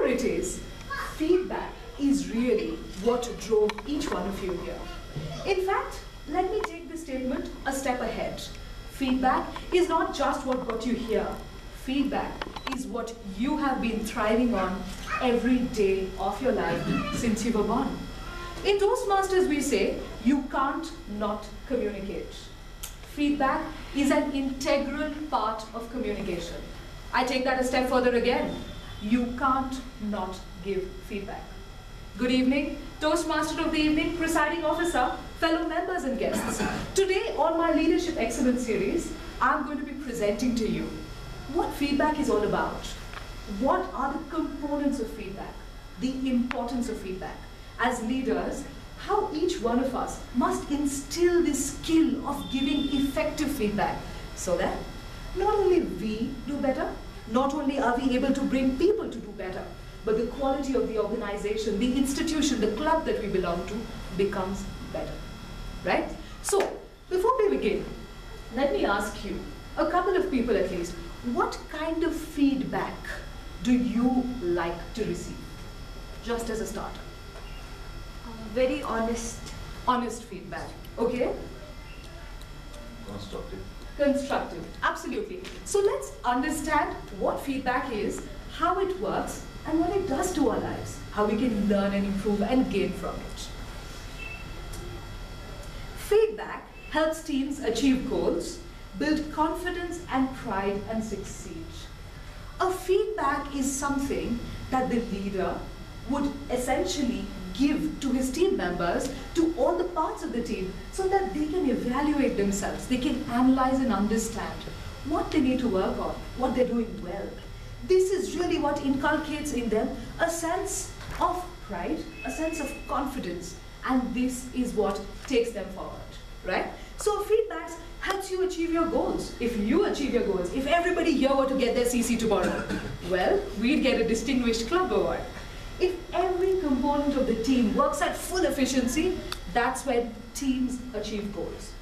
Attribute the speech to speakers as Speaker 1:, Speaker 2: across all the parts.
Speaker 1: whatever it is, feedback is really what drove each one of you here. In fact, let me take this statement a step ahead. Feedback is not just what got you here. Feedback is what you have been thriving on every day of your life since you were born. In Toastmasters, we say, you can't not communicate. Feedback is an integral part of communication. I take that a step further again. You can't not give feedback. Good evening, Toastmaster of the evening, presiding officer, fellow members and guests. Today on my Leadership Excellence series, I'm going to be presenting to you what feedback is all about. What are the components of feedback? The importance of feedback. As leaders, how each one of us must instill this skill of giving effective feedback so that not only we do better, not only are we able to bring people to do better, but the quality of the organization, the institution, the club that we belong to becomes better, right? So, before we begin, let me ask you, a couple of people at least, what kind of feedback do you like to receive? Just as a starter.
Speaker 2: Very honest.
Speaker 1: Honest feedback, okay?
Speaker 3: Constructive.
Speaker 1: Constructive, absolutely. So let's understand what feedback is, how it works, and what it does to our lives, how we can learn and improve and gain from it. Feedback helps teams achieve goals, build confidence and pride, and succeed. A feedback is something that the leader would essentially give to his team members, to all the parts of the team, so that they can evaluate themselves, they can analyze and understand what they need to work on, what they're doing well. This is really what inculcates in them a sense of pride, a sense of confidence, and this is what takes them forward, right? So feedback helps you achieve your goals. If you achieve your goals, if everybody here were to get their CC tomorrow, well, we'd get a distinguished club award. If every component of the team works at full efficiency, that's when teams achieve goals.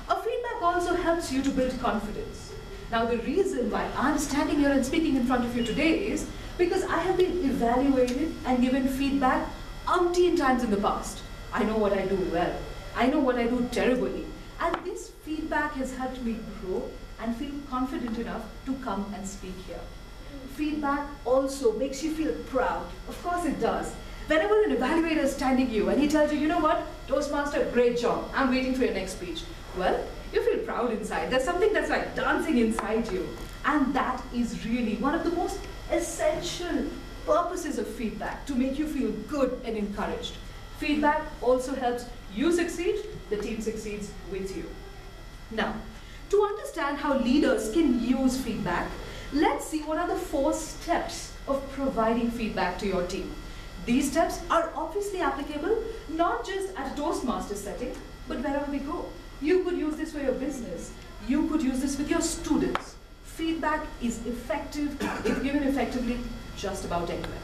Speaker 1: A feedback also helps you to build confidence. Now the reason why I'm standing here and speaking in front of you today is because I have been evaluated and given feedback umpteen times in the past. I know what I do well. I know what I do terribly. And this feedback has helped me grow and feel confident enough to come and speak here. Feedback also makes you feel proud. Of course it does. Whenever an evaluator is standing you and he tells you, you know what, Toastmaster, great job, I'm waiting for your next speech. Well, you feel proud inside. There's something that's like dancing inside you. And that is really one of the most essential purposes of feedback, to make you feel good and encouraged. Feedback also helps you succeed, the team succeeds with you. Now, to understand how leaders can use feedback, let's see what are the 4 steps of providing feedback to your team. These steps are obviously applicable not just at a Toastmaster setting, but wherever we go. You could use this for your business. You could use this with your students. Feedback is effective, if given effectively, just about anywhere.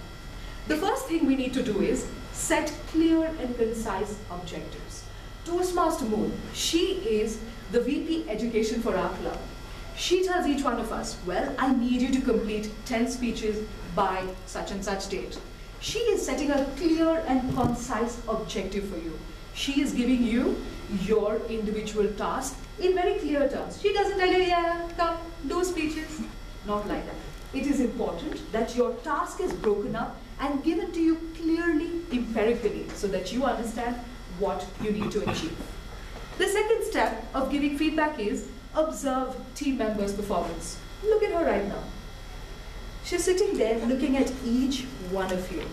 Speaker 1: The first thing we need to do is set clear and concise objectives. Toastmaster Moon, she is the VP Education for our club. She tells each one of us, well, I need you to complete 10 speeches by such and such date. She is setting a clear and concise objective for you. She is giving you your individual task in very clear terms. She doesn't tell you, yeah, come, do speeches. Not like that. It is important that your task is broken up and given to you clearly, empirically, so that you understand what you need to achieve. The second step of giving feedback is observe team members' performance. Look at her right now. She's sitting there looking at each one of you.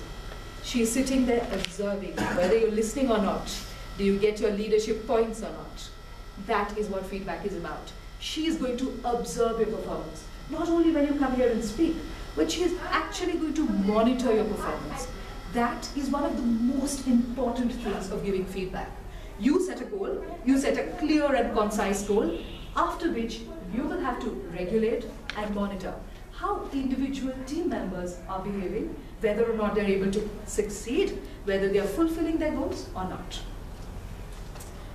Speaker 1: She's sitting there observing whether you're listening or not. Do you get your leadership points or not? That is what feedback is about. She is going to observe your performance. Not only when you come here and speak, but she is actually going to monitor your performance. That is one of the most important things of giving feedback. You set a goal, you set a clear and concise goal, after which you will have to regulate and monitor how individual team members are behaving, whether or not they're able to succeed, whether they are fulfilling their goals or not.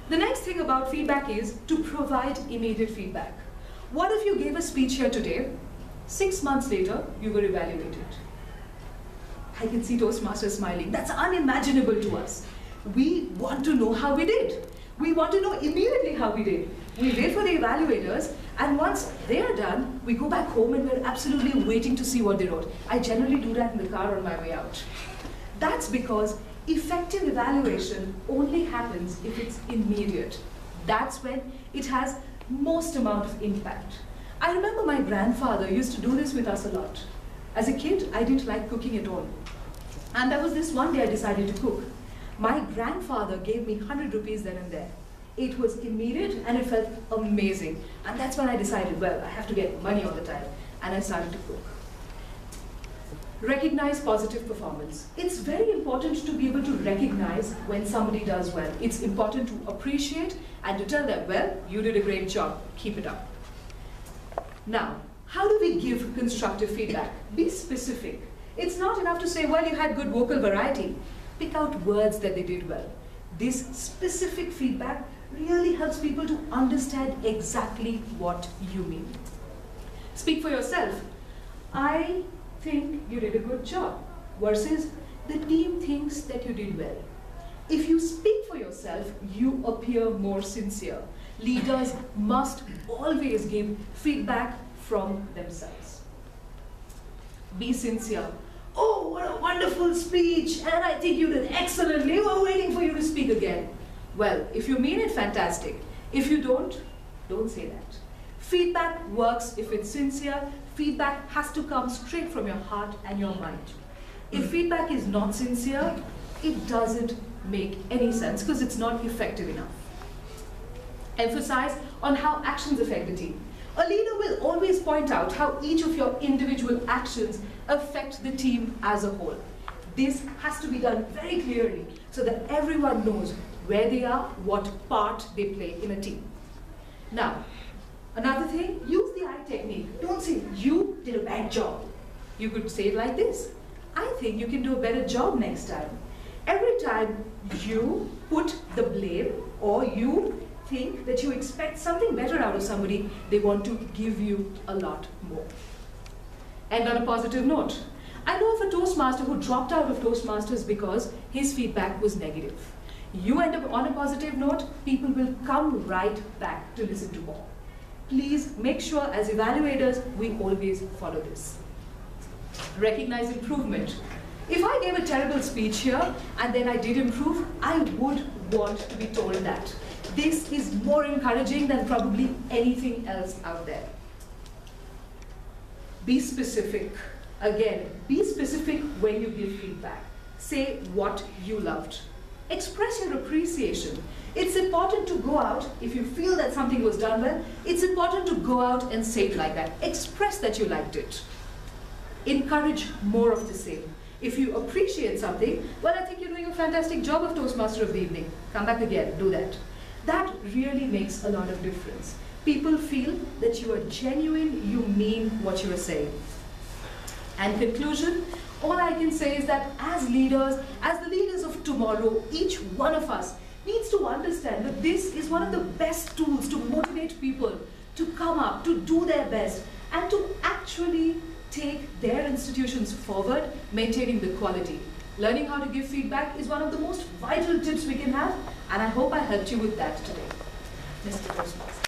Speaker 1: The next thing about feedback is to provide immediate feedback. What if you gave a speech here today, 6 months later, you were evaluated? I can see Toastmasters smiling. That's unimaginable to us. We want to know how we did. We want to know immediately how we did. We wait for the evaluators, and once they are done, we go back home and we're absolutely waiting to see what they wrote. I generally do that in the car on my way out. That's because effective evaluation only happens if it's immediate. That's when it has most amount of impact. I remember my grandfather used to do this with us a lot. As a kid, I didn't like cooking at all. And there was this one day I decided to cook. My grandfather gave me 100 rupees then and there. It was immediate and it felt amazing. And that's when I decided, well, I have to get money all the time. And I started to cook. Recognize positive performance. It's very important to be able to recognize when somebody does well. It's important to appreciate and to tell them, well, you did a great job, keep it up. Now, how do we give constructive feedback? Be specific. It's not enough to say, well, you had good vocal variety. Pick out words that they did well. This specific feedback really helps people to understand exactly what you mean. Speak for yourself. I think you did a good job versus the team thinks that you did well. If you speak for yourself, you appear more sincere. Leaders must always give feedback from themselves. Be sincere. Oh, what a wonderful speech, and I think you did excellently. We're waiting for you to speak again. Well, if you mean it, fantastic. If you don't say that. Feedback works if it's sincere. Feedback has to come straight from your heart and your mind. If feedback is not sincere, it doesn't make any sense because it's not effective enough. Emphasize on how actions affect the team. A leader will always point out how each of your individual actions affect the team as a whole. This has to be done very clearly so that everyone knows where they are, what part they play in a team. Now, another thing, use the I technique. Don't say, you did a bad job. You could say it like this. I think you can do a better job next time. Every time you put the blame or you think that you expect something better out of somebody, they want to give you a lot more. And on a positive note, I know of a Toastmaster who dropped out of Toastmasters because his feedback was negative. You end up on a positive note, people will come right back to listen to more. Please make sure as evaluators, we always follow this. Recognize improvement. If I gave a terrible speech here and then I did improve, I would want to be told that. This is more encouraging than probably anything else out there. Be specific. Again, be specific when you give feedback. Say what you loved. Express your appreciation. It's important to go out, if you feel that something was done well, it's important to go out and say it like that. Express that you liked it. Encourage more of the same. If you appreciate something, well, I think you're doing a fantastic job of Toastmaster of the evening. Come back again, do that. That really makes a lot of difference. People feel that you are genuine, you mean what you are saying. And conclusion, all I can say is that as leaders, as the leaders of tomorrow, each one of us needs to understand that this is one of the best tools to motivate people to come up, to do their best, and to actually take their institutions forward, maintaining the quality. Learning how to give feedback is one of the most vital tips we can have, and I hope I helped you with that today. Mr. Toastmaster.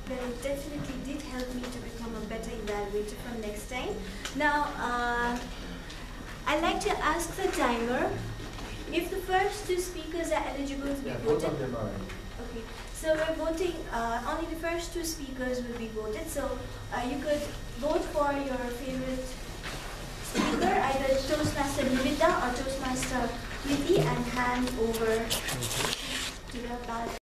Speaker 2: Well, it definitely did help me to become a better evaluator from next time. Now, I'd like to ask the timer if the first two speakers are eligible to be voted.
Speaker 3: Both of them are.
Speaker 2: Okay, so we're voting, only the first two speakers will be voted. So you could vote for your favorite speaker, either Toastmaster Nivedita or Toastmaster Kriti, and hand over to the ballot.